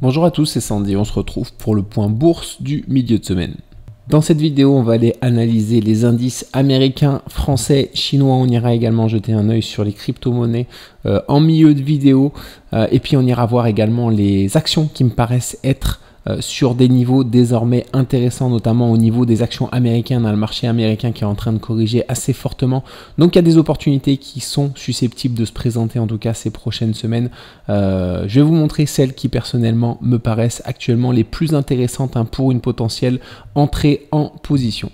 Bonjour à tous, c'est Sandy, on se retrouve pour le point bourse du milieu de semaine. Dans cette vidéo, on va aller analyser les indices américains, français, chinois. On ira également jeter un œil sur les crypto-monnaies en milieu de vidéo. Et puis on ira voir également les actions qui me paraissent être sur des niveaux désormais intéressants, notamment au niveau des actions américaines, dans le marché américain qui est en train de corriger assez fortement. Donc il y a des opportunités qui sont susceptibles de se présenter en tout cas ces prochaines semaines. Je vais vous montrer celles qui personnellement me paraissent actuellement les plus intéressantes pour une potentielle entrée en position.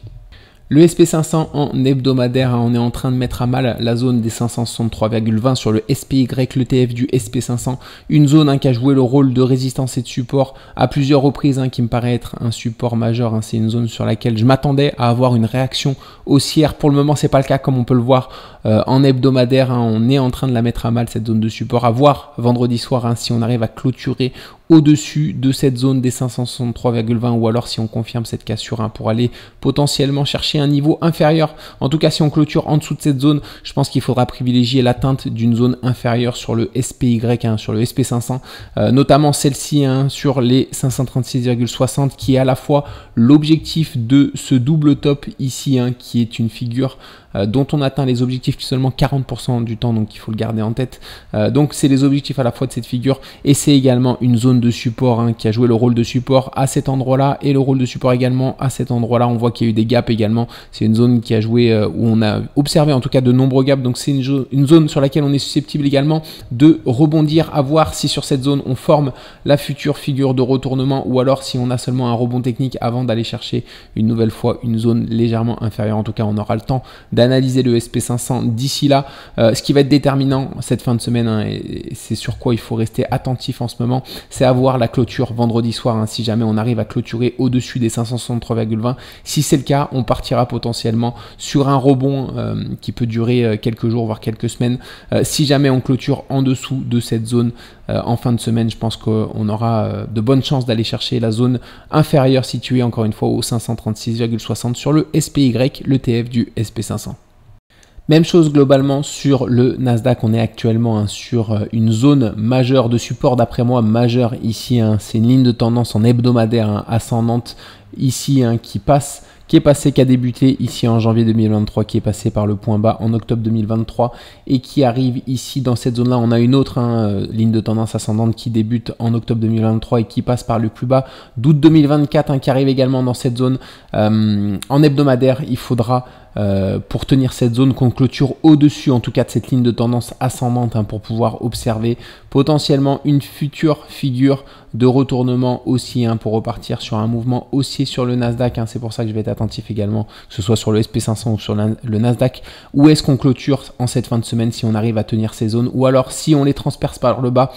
Le SP500 en hebdomadaire, on est en train de mettre à mal la zone des 563,20 sur le SPY, l'ETF du SP500. Une zone qui a joué le rôle de résistance et de support à plusieurs reprises, qui me paraît être un support majeur. C'est une zone sur laquelle je m'attendais à avoir une réaction haussière. Pour le moment, c'est pas le cas comme on peut le voir en hebdomadaire. On est en train de la mettre à mal, cette zone de support. À voir vendredi soir si on arrive à clôturer au-dessus de cette zone des 563,20 ou alors si on confirme cette cassure pour aller potentiellement chercher un niveau inférieur. En tout cas, si on clôture en dessous de cette zone, je pense qu'il faudra privilégier l'atteinte d'une zone inférieure sur le SPY, sur le SP500, notamment celle-ci sur les 536,60 qui est à la fois l'objectif de ce double top ici qui est une figure dont on atteint les objectifs seulement 40% du temps, donc il faut le garder en tête. Donc c'est les objectifs à la fois de cette figure et c'est également une zone de support qui a joué le rôle de support à cet endroit-là et le rôle de support également à cet endroit-là. On voit qu'il y a eu des gaps également. C'est une zone qui a joué où on a observé en tout cas de nombreux gaps. Donc c'est une zone sur laquelle on est susceptible également de rebondir, à voir si sur cette zone on forme la future figure de retournement ou alors si on a seulement un rebond technique avant d'aller chercher une nouvelle fois une zone légèrement inférieure. En tout cas, on aura le temps d'analyser le SP500 d'ici là. Ce qui va être déterminant cette fin de semaine et c'est sur quoi il faut rester attentif en ce moment, c'est à voir la clôture vendredi soir. Si jamais on arrive à clôturer au-dessus des 563,20, si c'est le cas, on partira potentiellement sur un rebond qui peut durer quelques jours voire quelques semaines. Si jamais on clôture en dessous de cette zone en fin de semaine, je pense qu'on aura de bonnes chances d'aller chercher la zone inférieure située encore une fois aux 536,60 sur le SPY, l'ETF du SP500. Même chose globalement sur le Nasdaq, on est actuellement sur une zone majeure de support, d'après moi majeure ici. C'est une ligne de tendance en hebdomadaire ascendante ici qui a débuté ici en janvier 2023, qui est passé par le point bas en octobre 2023 et qui arrive ici dans cette zone là. On a une autre ligne de tendance ascendante qui débute en octobre 2023 et qui passe par le plus bas d'août 2024 qui arrive également dans cette zone. En hebdomadaire, il faudra pour tenir cette zone qu'on clôture au-dessus en tout cas de cette ligne de tendance ascendante pour pouvoir observer potentiellement une future figure de retournement aussi pour repartir sur un mouvement haussier sur le Nasdaq. C'est pour ça que je vais être attentif également, que ce soit sur le SP500 ou sur le Nasdaq. Où est-ce qu'on clôture en cette fin de semaine si on arrive à tenir ces zones ou alors si on les transperce par le bas.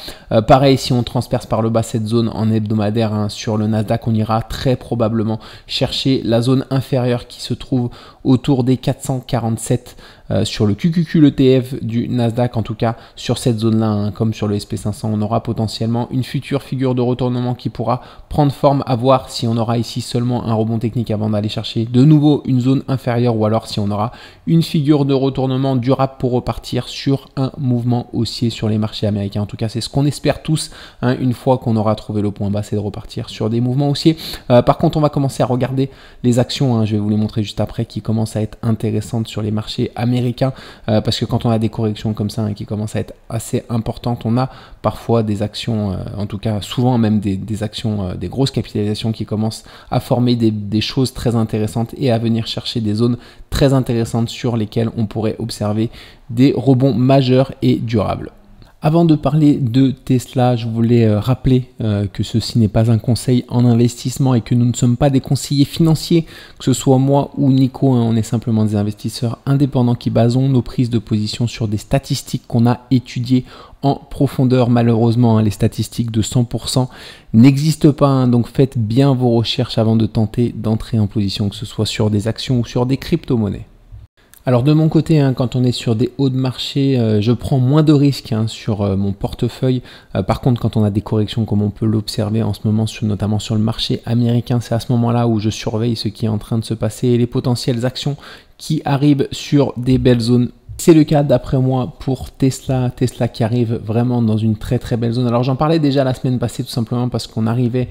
Pareil, si on transperce par le bas cette zone en hebdomadaire sur le Nasdaq, on ira très probablement chercher la zone inférieure qui se trouve autour des 447 sur le QQQ, l'ETF du Nasdaq. En tout cas sur cette zone là comme sur le SP500, on aura potentiellement une future figure de retournement qui pourra prendre forme, à voir si on aura ici seulement un rebond technique avant d'aller chercher de nouveau une zone inférieure ou alors si on aura une figure de retournement durable pour repartir sur un mouvement haussier sur les marchés américains. En tout cas c'est ce qu'on espère tous une fois qu'on aura trouvé le point bas, c'est de repartir sur des mouvements haussiers. Par contre on va commencer à regarder les actions, je vais vous les montrer juste après, qui commencent à être intéressantes sur les marchés américains parce que quand on a des corrections comme ça qui commencent à être assez importantes, on a parfois des actions, en tout cas souvent même des actions, des grosses capitalisations qui commencent à former des choses très intéressantes et à venir chercher des zones très intéressantes sur lesquelles on pourrait observer des rebonds majeurs et durables. Avant de parler de Tesla, je voulais rappeler que ceci n'est pas un conseil en investissement et que nous ne sommes pas des conseillers financiers, que ce soit moi ou Nico, on est simplement des investisseurs indépendants qui basons nos prises de position sur des statistiques qu'on a étudiées en profondeur. Malheureusement, les statistiques de 100% n'existent pas, donc faites bien vos recherches avant de tenter d'entrer en position, que ce soit sur des actions ou sur des crypto-monnaies. Alors de mon côté, quand on est sur des hauts de marché, je prends moins de risques sur mon portefeuille. Par contre, quand on a des corrections comme on peut l'observer en ce moment, notamment sur le marché américain, c'est à ce moment-là où je surveille ce qui est en train de se passer et les potentielles actions qui arrivent sur des belles zones C'est le cas d'après moi pour Tesla qui arrive vraiment dans une très très belle zone. Alors j'en parlais déjà la semaine passée tout simplement parce qu'on arrivait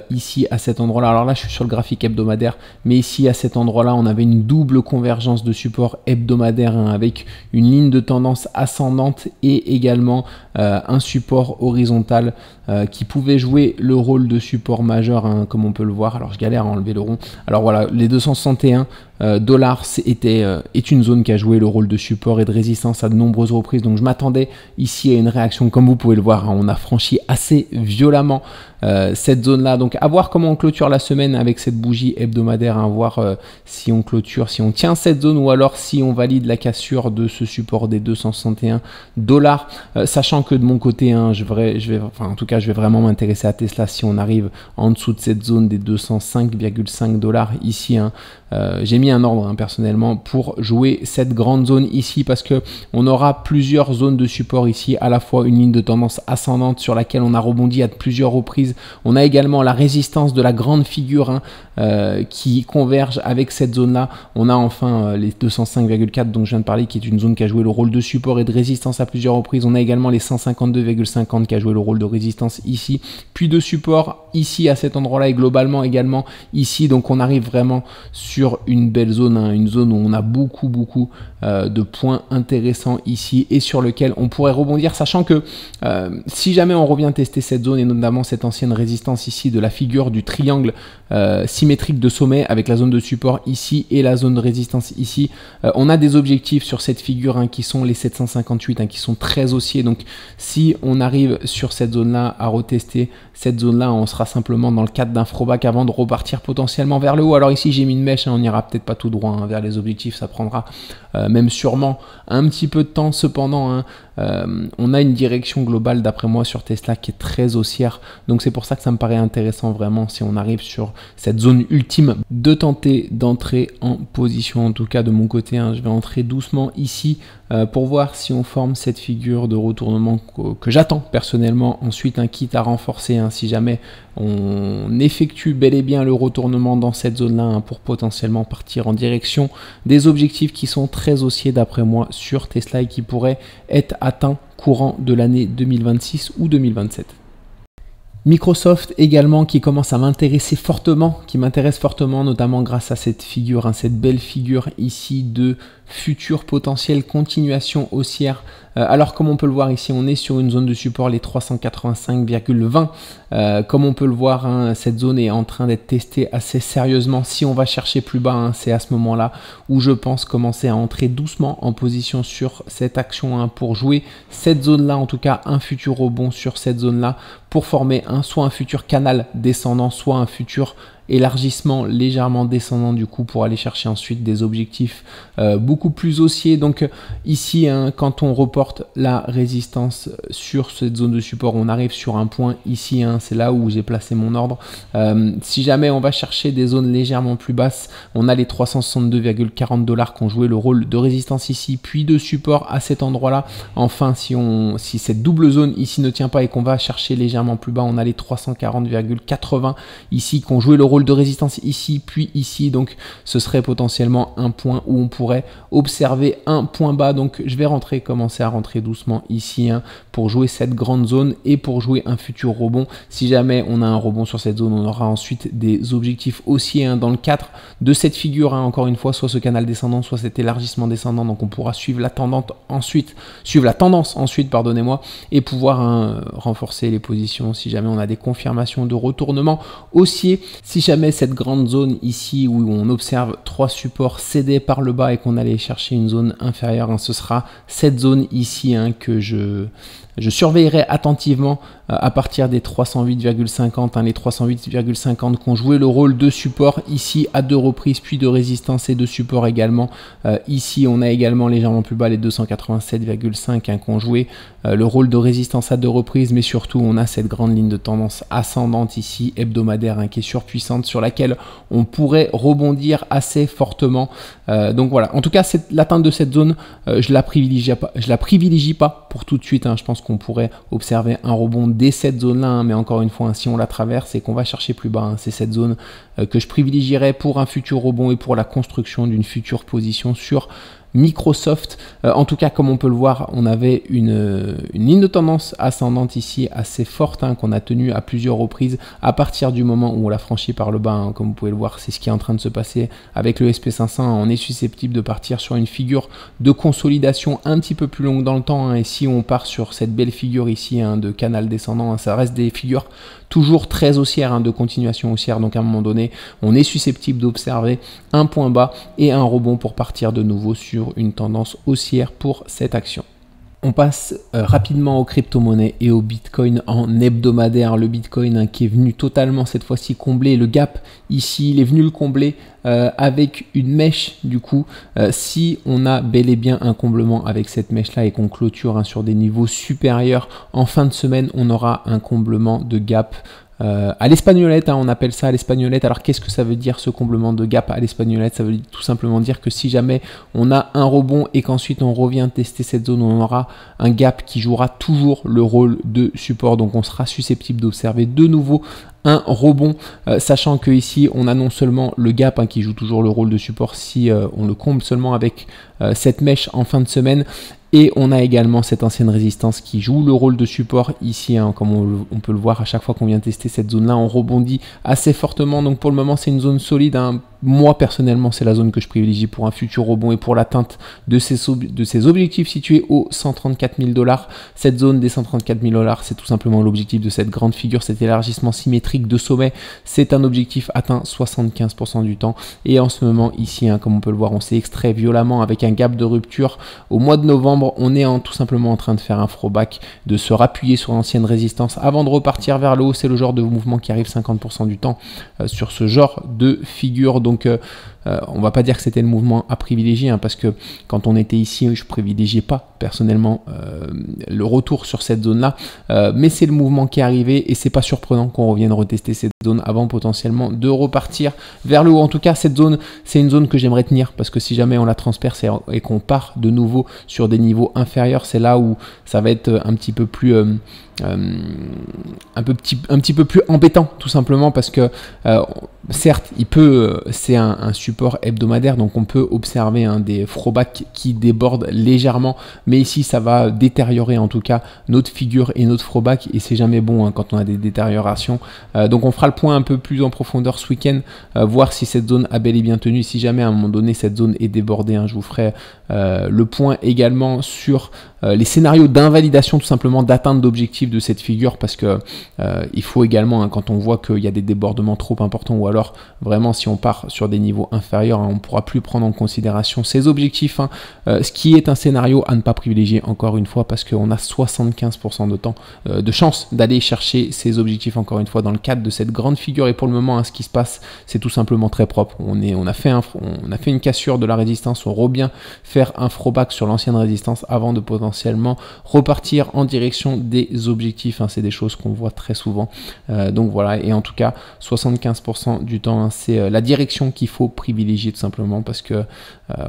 ici à cet endroit-là. Alors là je suis sur le graphique hebdomadaire, mais ici à cet endroit-là on avait une double convergence de support hebdomadaire avec une ligne de tendance ascendante et également un support horizontal qui pouvait jouer le rôle de support majeur comme on peut le voir. Alors je galère à enlever le rond. Alors voilà, les 261 dollars est une zone qui a joué le rôle de support et de résistance à de nombreuses reprises. Donc je m'attendais ici à une réaction comme vous pouvez le voir. On a franchi assez violemment cette zone-là. Donc à voir comment on clôture la semaine avec cette bougie hebdomadaire. À voir si on clôture, si on tient cette zone ou alors si on valide la cassure de ce support des 261 dollars. Sachant que de mon côté, je vais vraiment m'intéresser à Tesla si on arrive en dessous de cette zone des 205,5 dollars ici. J'ai mis un ordre personnellement pour jouer cette grande zone ici parce que on aura plusieurs zones de support ici, à la fois une ligne de tendance ascendante sur laquelle on a rebondi à plusieurs reprises. On a également la résistance de la grande figure qui converge avec cette zone là. On a enfin les 205,4 dont je viens de parler, qui est une zone qui a joué le rôle de support et de résistance à plusieurs reprises. On a également les 152,50 qui a joué le rôle de résistance ici, puis de support ici à cet endroit là et globalement également ici. Donc on arrive vraiment sur une belle zone, une zone où on a beaucoup de points intéressants ici et sur lequel on pourrait rebondir, sachant que si jamais on revient tester cette zone et notamment cette ancienne résistance ici de la figure du triangle symétrique de sommet avec la zone de support ici et la zone de résistance ici, on a des objectifs sur cette figure qui sont les 758 qui sont très haussiers. Donc si on arrive sur cette zone là à retester cette zone là, on sera simplement dans le cadre d'un throwback avant de repartir potentiellement vers le haut. Alors ici j'ai mis une mèche, on n'ira peut-être pas tout droit vers les objectifs, ça prendra même sûrement un petit peu de temps. Cependant on a une direction globale d'après moi sur Tesla qui est très haussière, donc c'est pour ça que ça me paraît intéressant vraiment si on arrive sur cette zone ultime de tenter d'entrer en position. En tout cas de mon côté je vais entrer doucement ici pour voir si on forme cette figure de retournement que j'attends personnellement ensuite, quitte à renforcer si jamais on effectue bel et bien le retournement dans cette zone là pour potentiellement partir en direction des objectifs qui sont très haussiers d'après moi sur Tesla et qui pourraient être atteints courant de l'année 2026 ou 2027. Microsoft également qui commence à m'intéresser fortement, qui m'intéresse fortement notamment grâce à cette figure, cette belle figure ici de future potentielle continuation haussière. Alors comme on peut le voir ici, on est sur une zone de support, les 385,20. Comme on peut le voir, cette zone est en train d'être testée assez sérieusement. Si on va chercher plus bas, c'est à ce moment-là où je pense commencer à entrer doucement en position sur cette action pour jouer cette zone-là, en tout cas un futur rebond sur cette zone-là pour former soit un futur canal descendant, soit un futur élargissement légèrement descendant du coup pour aller chercher ensuite des objectifs beaucoup plus haussiers. Donc ici quand on reporte la résistance sur cette zone de support, on arrive sur un point ici, c'est là où j'ai placé mon ordre. Si jamais on va chercher des zones légèrement plus basses, on a les 362,40 dollars qui ont joué le rôle de résistance ici, puis de support à cet endroit là. Enfin si cette double zone ici ne tient pas et qu'on va chercher légèrement plus bas, on a les 340,80 ici qui ont joué le rôle de résistance ici puis ici. Donc ce serait potentiellement un point où on pourrait observer un point bas. Donc je vais commencer à rentrer doucement ici pour jouer cette grande zone et pour jouer un futur rebond. Si jamais on a un rebond sur cette zone, on aura ensuite des objectifs haussiers dans le cadre de cette figure, encore une fois, soit ce canal descendant, soit cet élargissement descendant. Donc on pourra suivre la tendance ensuite, pardonnez-moi, et pouvoir renforcer les positions si jamais on a des confirmations de retournement haussier. Si jamais cette grande zone ici où on observe 3 supports cédés par le bas et qu'on allait chercher une zone inférieure, ce sera cette zone ici que je surveillerai attentivement à partir des 308,50, les 308,50 qui ont joué le rôle de support ici à 2 reprises, puis de résistance et de support également. Ici on a également légèrement plus bas les 287,5 qui ont joué le rôle de résistance à 2 reprises, mais surtout on a cette grande ligne de tendance ascendante ici hebdomadaire qui est surpuissante, sur laquelle on pourrait rebondir assez fortement. Donc voilà, en tout cas l'atteinte de cette zone, je la privilégie pas pour tout de suite. Je pense qu'on pourrait observer un rebond dès cette zone là, mais encore une fois, si on la traverse et qu'on va chercher plus bas, c'est cette zone que je privilégierais pour un futur rebond et pour la construction d'une future position sur Microsoft. En tout cas, comme on peut le voir, on avait une ligne de tendance ascendante ici assez forte qu'on a tenue à plusieurs reprises à partir du moment où on l'a franchi par le bas. Comme vous pouvez le voir, c'est ce qui est en train de se passer avec le SP500. On est susceptible de partir sur une figure de consolidation un petit peu plus longue dans le temps. Et si on part sur cette belle figure ici de canal descendant, ça reste des figures toujours très haussières, de continuation haussière. Donc à un moment donné, on est susceptible d'observer un point bas et un rebond pour partir de nouveau sur une tendance haussière pour cette action. On passe rapidement aux crypto-monnaies et au Bitcoin en hebdomadaire. Le Bitcoin qui est venu totalement cette fois-ci combler le gap ici, il est venu le combler avec une mèche. Du coup, si on a bel et bien un comblement avec cette mèche-là et qu'on clôture sur des niveaux supérieurs, en fin de semaine, on aura un comblement de gap à l'espagnolette, on appelle ça à l'espagnolette. Alors qu'est-ce que ça veut dire ce comblement de gap à l'espagnolette? Ça veut tout simplement dire que si jamais on a un rebond et qu'ensuite on revient tester cette zone, on aura un gap qui jouera toujours le rôle de support. Donc on sera susceptible d'observer de nouveau un rebond, sachant que ici on a non seulement le gap qui joue toujours le rôle de support si on le comble seulement avec cette mèche en fin de semaine, et on a également cette ancienne résistance qui joue le rôle de support ici, comme on peut le voir à chaque fois qu'on vient tester cette zone là, on rebondit assez fortement. Donc pour le moment c'est une zone solide, Moi personnellement c'est la zone que je privilégie pour un futur rebond et pour l'atteinte de ces objectifs situés aux 134 000 $. Cette zone des 134 000 $, c'est tout simplement l'objectif de cette grande figure, cet élargissement symétrique de sommet. C'est un objectif atteint 75% du temps, et en ce moment ici, comme on peut le voir, on s'est extrait violemment avec un gap de rupture au mois de novembre. On est tout simplement en train de faire un throwback, de se rappuyer sur l'ancienne résistance avant de repartir vers le haut. C'est le genre de mouvement qui arrive 50% du temps sur ce genre de figure. Donc on va pas dire que c'était le mouvement à privilégier, parce que quand on était ici, je privilégiais pas personnellement le retour sur cette zone là, mais c'est le mouvement qui est arrivé et c'est pas surprenant qu'on revienne retester cette zone avant potentiellement de repartir vers le haut. En tout cas, cette zone, c'est une zone que j'aimerais tenir, parce que si jamais on la transperce et qu'on part de nouveau sur des niveaux inférieurs, c'est là où ça va être un petit peu plus un petit peu plus embêtant, tout simplement, parce que certes c'est un support hebdomadaire, donc on peut observer des throwbacks qui débordent légèrement, mais ici ça va détériorer en tout cas notre figure et notre throwback, et c'est jamais bon quand on a des détériorations. Donc on fera le point un peu plus en profondeur ce week-end, voir si cette zone a bel et bien tenu. Si jamais à un moment donné cette zone est débordée, je vous ferai le point également sur les scénarios d'invalidation, tout simplement d'atteinte d'objectifs de cette figure, parce que il faut également, quand on voit qu'il y a des débordements trop importants, ou alors vraiment si on part sur des niveaux inférieurs, on ne pourra plus prendre en considération ces objectifs, ce qui est un scénario à ne pas privilégier, encore une fois, parce qu'on a 75% de temps de chance d'aller chercher ces objectifs, encore une fois, dans le cadre de cette grande figure. Et pour le moment, ce qui se passe, c'est tout simplement très propre. On a fait une cassure de la résistance, on revient faire un throwback sur l'ancienne résistance avant de potentiellement repartir en direction des objectifs. C'est des choses qu'on voit très souvent. Donc voilà, et en tout cas 75% du temps, c'est la direction qu'il faut privilégier, tout simplement, parce que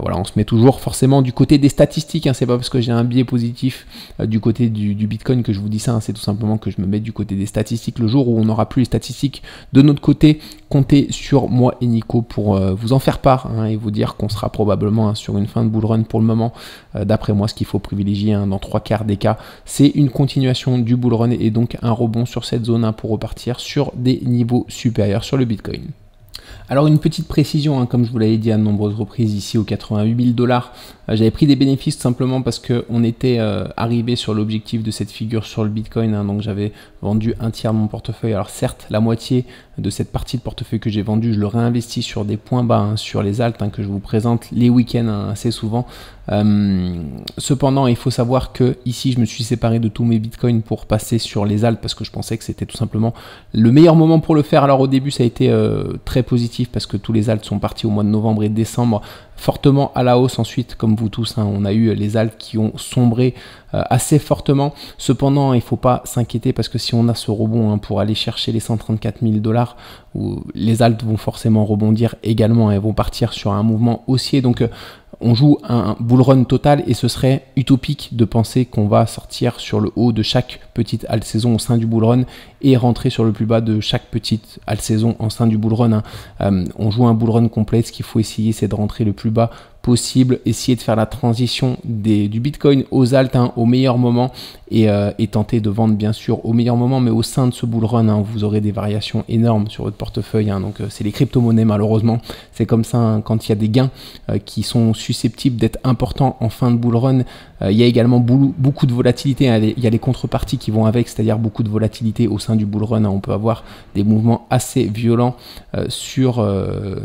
voilà, on se met toujours forcément du côté des statistiques. C'est pas parce que j'ai un biais positif du côté du Bitcoin que je vous dis ça, c'est tout simplement que je me mets du côté des statistiques. Le jour où on n'aura plus les statistiques de notre côté, comptez sur moi et Nico pour vous en faire part, et vous dire qu'on sera probablement sur une fin de bull run. Pour le moment, d'après moi, ce qu'il faut privilégier dans 3/4 des cas, c'est une continuation du bull run et donc un rebond sur cette zone pour repartir sur des niveaux supérieurs sur le Bitcoin. Alors une petite précision, comme je vous l'avais dit à de nombreuses reprises ici aux 88 000 $, j'avais pris des bénéfices tout simplement parce qu'on était arrivé sur l'objectif de cette figure sur le Bitcoin, donc j'avais vendu un tiers de mon portefeuille. Alors certes, la moitié de cette partie de portefeuille que j'ai vendue, je le réinvestis sur des points bas, sur les alts que je vous présente les week-ends assez souvent. Cependant, il faut savoir que ici je me suis séparé de tous mes bitcoins pour passer sur les alts, parce que je pensais que c'était tout simplement le meilleur moment pour le faire. Alors au début ça a été très positif, parce que tous les alts sont partis au mois de novembre et décembre fortement à la hausse. Ensuite, comme vous tous, on a eu les alts qui ont sombré assez fortement. Cependant, il ne faut pas s'inquiéter, parce que si on a ce rebond pour aller chercher les 134 000 $, où les alts vont forcément rebondir également et vont partir sur un mouvement haussier. Donc on joue un bull run total, et ce serait utopique de penser qu'on va sortir sur le haut de chaque petite alt saison au sein du bull run et rentrer sur le plus bas de chaque petite alt-saison en sein du bull run. On joue un bull run complet, ce qu'il faut essayer c'est de rentrer le plus bas possible, essayer de faire la transition du Bitcoin aux alt au meilleur moment et tenter de vendre bien sûr au meilleur moment, mais au sein de ce bull run vous aurez des variations énormes sur votre portefeuille. Donc c'est les crypto-monnaies malheureusement, c'est comme ça quand il y a des gains qui sont susceptibles d'être importants en fin de bull run. Il y a également beaucoup de volatilité, il y a les contreparties qui vont avec, c'est-à-dire beaucoup de volatilité au sein du bull run. On peut avoir des mouvements assez violents sur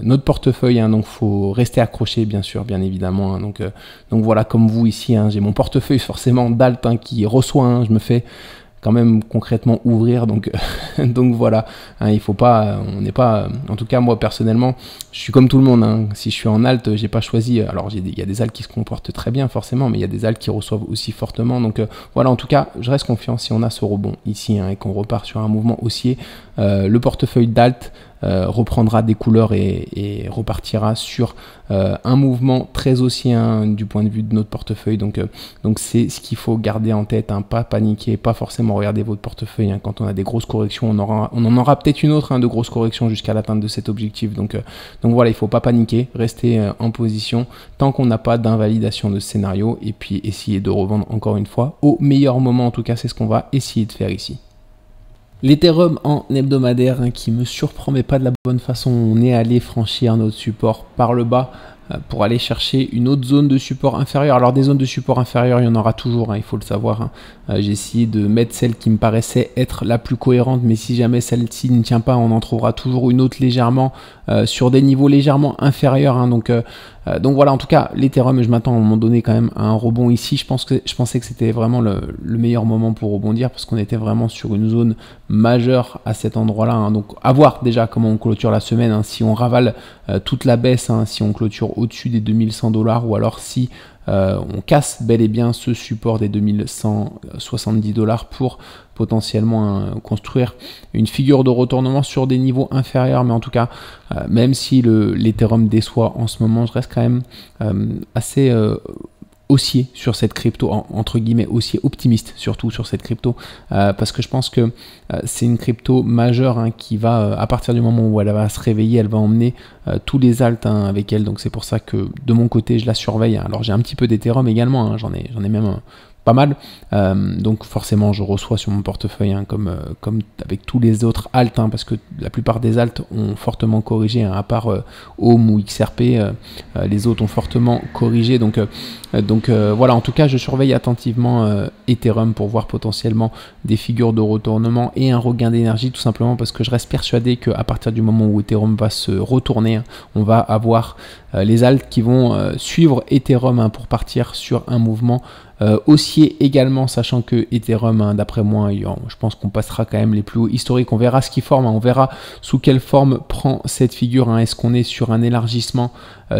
notre portefeuille, donc faut rester accroché bien sûr, bien évidemment. Donc voilà, comme vous ici, j'ai mon portefeuille forcément d'alt qui reçoit, je me fais quand même concrètement ouvrir, donc voilà, il faut pas, on n'est pas, en tout cas moi personnellement je suis comme tout le monde, si je suis en alt j'ai pas choisi, alors il y a des alts qui se comportent très bien forcément, mais il y a des alts qui reçoivent aussi fortement, donc voilà, en tout cas je reste confiant si on a ce rebond ici et qu'on repart sur un mouvement haussier, le portefeuille d'alt reprendra des couleurs et repartira sur un mouvement très haussier du point de vue de notre portefeuille. Donc c'est ce qu'il faut garder en tête, pas paniquer, pas forcément regarder votre portefeuille. Quand on a des grosses corrections, on en aura peut-être une autre de grosses corrections jusqu'à l'atteinte de cet objectif. Donc voilà, il faut pas paniquer, rester en position tant qu'on n'a pas d'invalidation de scénario et puis essayer de revendre encore une fois au meilleur moment. En tout cas, c'est ce qu'on va essayer de faire ici. L'Ethereum en hebdomadaire qui me surprend mais pas de la bonne façon, on est allé franchir notre support par le bas pour aller chercher une autre zone de support inférieure. Alors des zones de support inférieure, il y en aura toujours, il faut le savoir. J'ai essayé de mettre celle qui me paraissait être la plus cohérente, mais si jamais celle-ci ne tient pas, on en trouvera toujours une autre légèrement sur des niveaux légèrement inférieurs. Donc voilà, en tout cas, l'Ethereum, je m'attends à un moment donné quand même à un rebond ici. Je pensais que c'était vraiment le meilleur moment pour rebondir parce qu'on était vraiment sur une zone majeure à cet endroit-là. Donc à voir déjà comment on clôture la semaine, si on ravale toute la baisse, si on clôture au-dessus des 2100 $ ou alors si on casse bel et bien ce support des 2170 $ pour potentiellement construire une figure de retournement sur des niveaux inférieurs. Mais en tout cas, même si l'Ethereum déçoit en ce moment, je reste quand même assez haussier sur cette crypto, entre guillemets haussier, optimiste surtout sur cette crypto, parce que je pense que c'est une crypto majeure qui va, à partir du moment où elle va se réveiller, elle va emmener tous les alts avec elle. Donc c'est pour ça que de mon côté je la surveille. Alors j'ai un petit peu d'Ethereum également, j'en ai même pas mal, donc forcément je reçois sur mon portefeuille comme avec tous les autres alts, parce que la plupart des alts ont fortement corrigé, à part Ohm ou XRP, les autres ont fortement corrigé, donc voilà, en tout cas je surveille attentivement Ethereum pour voir potentiellement des figures de retournement et un regain d'énergie, tout simplement parce que je reste persuadé qu'à partir du moment où Ethereum va se retourner, on va avoir les alts qui vont suivre Ethereum pour partir sur un mouvement haussier également, sachant que Ethereum, d'après moi, je pense qu'on passera quand même les plus hauts historiques. On verra ce qu'il forme, on verra sous quelle forme prend cette figure. Est-ce qu'on est sur un élargissement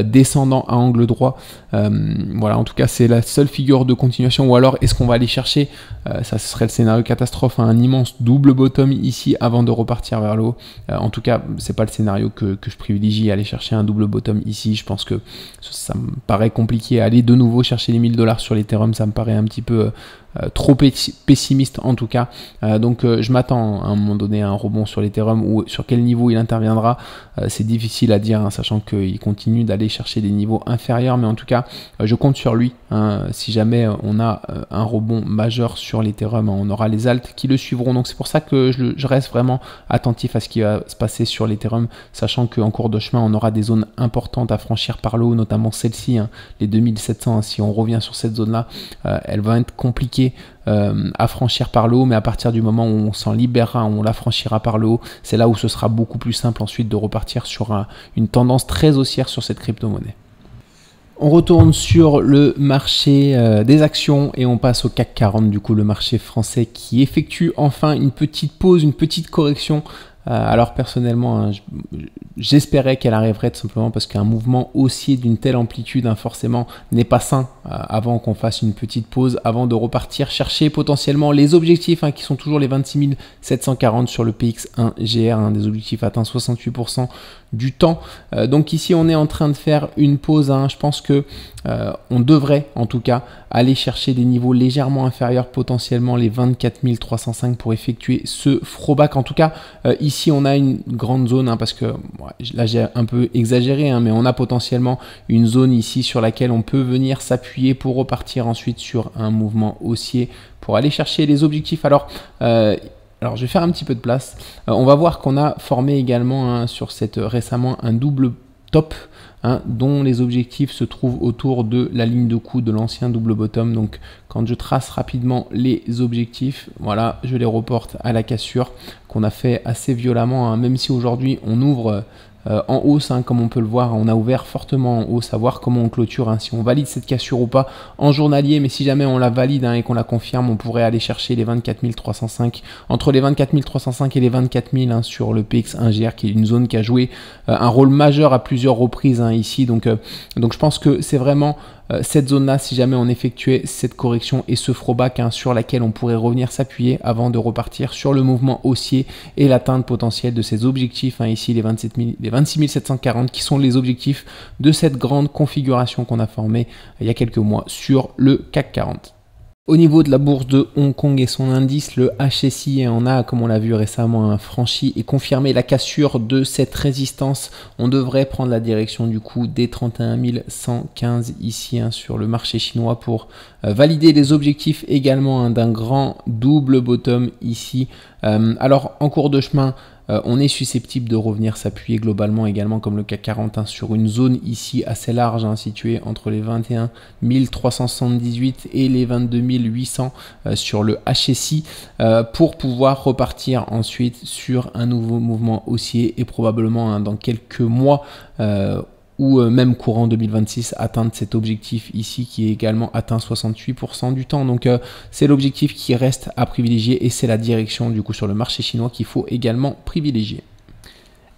descendant à angle droit? Voilà, en tout cas c'est la seule figure de continuation, ou alors est-ce qu'on va aller chercher, ça ce serait le scénario catastrophe, un immense double bottom ici avant de repartir vers le haut. En tout cas c'est pas le scénario que je privilégie, aller chercher un double bottom ici. Je pense que ça me paraît compliqué. Aller de nouveau chercher les 1000 $ sur l'Ethereum, ça me paraît un petit peu trop pessimiste en tout cas. Donc je m'attends à un moment donné à un rebond sur l'Ethereum, ou sur quel niveau il interviendra, c'est difficile à dire, sachant qu'il continue d'aller chercher des niveaux inférieurs, mais en tout cas je compte sur lui. Si jamais on a un rebond majeur sur l'Ethereum, on aura les alts qui le suivront. Donc c'est pour ça que je reste vraiment attentif à ce qui va se passer sur l'Ethereum, sachant qu'en cours de chemin on aura des zones importantes à franchir par le haut, notamment celle-ci, les 2700. Si on revient sur cette zone là, elle va être compliquée à franchir par le haut, mais à partir du moment où on s'en libérera, on la franchira par le haut, c'est là où ce sera beaucoup plus simple ensuite de repartir sur une tendance très haussière sur cette crypto-monnaie. On retourne sur le marché des actions et on passe au CAC 40, du coup le marché français qui effectue enfin une petite pause, une petite correction. Alors personnellement, j'espérais qu'elle arriverait, tout simplement parce qu'un mouvement haussier d'une telle amplitude forcément n'est pas sain avant qu'on fasse une petite pause, avant de repartir chercher potentiellement les objectifs qui sont toujours les 26 740 sur le PX1 GR, des objectifs atteints 68% du temps. Donc ici on est en train de faire une pause, hein. Je pense que on devrait en tout cas aller chercher des niveaux légèrement inférieurs, potentiellement les 24 305 pour effectuer ce throwback. En tout cas ici on a une grande zone, hein, parce que là j'ai un peu exagéré, hein, mais on a potentiellement une zone ici sur laquelle on peut venir s'appuyer pour repartir ensuite sur un mouvement haussier pour aller chercher les objectifs. Alors je vais faire un petit peu de place. On va voir qu'on a formé également, hein, sur cette récemment un double top, hein, dont les objectifs se trouvent autour de la ligne de coup de l'ancien double bottom. Donc quand je trace rapidement les objectifs, voilà, je les reporte à la cassure qu'on a fait assez violemment, hein, même si aujourd'hui on ouvre en hausse, hein, comme on peut le voir, on a ouvert fortement en hausse, à voir comment on clôture, hein, si on valide cette cassure ou pas en journalier. Mais si jamais on la valide, hein, et qu'on la confirme, on pourrait aller chercher les 24 305, entre les 24 305 et les 24 000, hein, sur le PX1GR, qui est une zone qui a joué un rôle majeur à plusieurs reprises, hein, ici. Donc je pense que c'est vraiment cette zone-là, si jamais on effectuait cette correction et ce throwback, hein, sur laquelle on pourrait revenir s'appuyer avant de repartir sur le mouvement haussier et l'atteinte potentielle de ces objectifs, hein, ici les 26 740, qui sont les objectifs de cette grande configuration qu'on a formée il y a quelques mois sur le CAC 40. Au niveau de la bourse de Hong Kong et son indice, le HSI, on a, comme on l'a vu récemment, franchi et confirmé la cassure de cette résistance. On devrait prendre la direction du coup des 31 115 ici, hein, sur le marché chinois, pour valider les objectifs également, hein, d'un grand double bottom ici. Alors en cours de chemin, on est susceptible de revenir s'appuyer globalement également, comme le CAC 40, hein, sur une zone ici assez large, hein, située entre les 21 378 et les 22 800 sur le HSI, pour pouvoir repartir ensuite sur un nouveau mouvement haussier et probablement, hein, dans quelques mois ou même courant 2026, atteindre cet objectif ici qui est également atteint 68% du temps. Donc c'est l'objectif qui reste à privilégier et c'est la direction du coup sur le marché chinois qu'il faut également privilégier.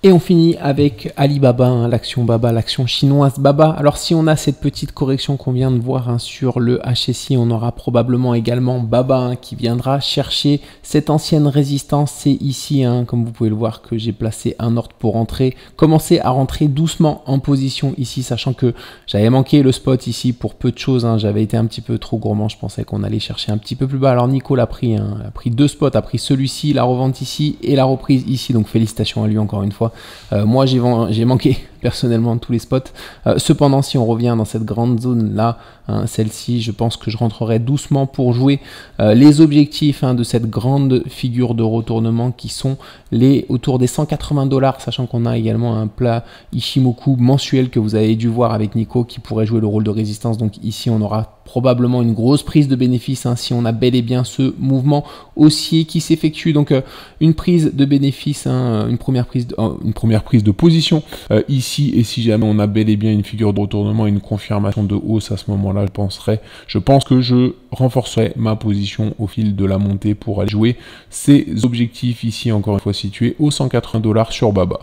Et on finit avec Alibaba, hein, l'action Baba, l'action chinoise Baba. Alors si on a cette petite correction qu'on vient de voir, hein, sur le HSI, on aura probablement également Baba, hein, qui viendra chercher cette ancienne résistance. C'est ici, hein, comme vous pouvez le voir, que j'ai placé un ordre pour rentrer, commencer à rentrer doucement en position ici, sachant que j'avais manqué le spot ici pour peu de choses, hein. J'avais été un petit peu trop gourmand, je pensais qu'on allait chercher un petit peu plus bas. Alors Nico l'a pris, hein, a pris deux spots, a pris celui-ci, la revente ici et la reprise ici, donc félicitations à lui encore une fois. Moi j'ai manqué personnellement tous les spots. Cependant, si on revient dans cette grande zone là, hein, celle-ci, je pense que je rentrerai doucement pour jouer les objectifs, hein, de cette grande figure de retournement qui sont autour des 180 $, sachant qu'on a également un plat Ichimoku mensuel que vous avez dû voir avec Nico qui pourrait jouer le rôle de résistance. Donc ici on aura probablement une grosse prise de bénéfice, hein, si on a bel et bien ce mouvement haussier qui s'effectue. Donc une prise de bénéfice, hein, une première prise de position ici, et si jamais on a bel et bien une figure de retournement, une confirmation de hausse à ce moment-là, je pense que je renforcerai ma position au fil de la montée pour aller jouer ces objectifs ici, encore une fois situés aux 180 $ sur Baba.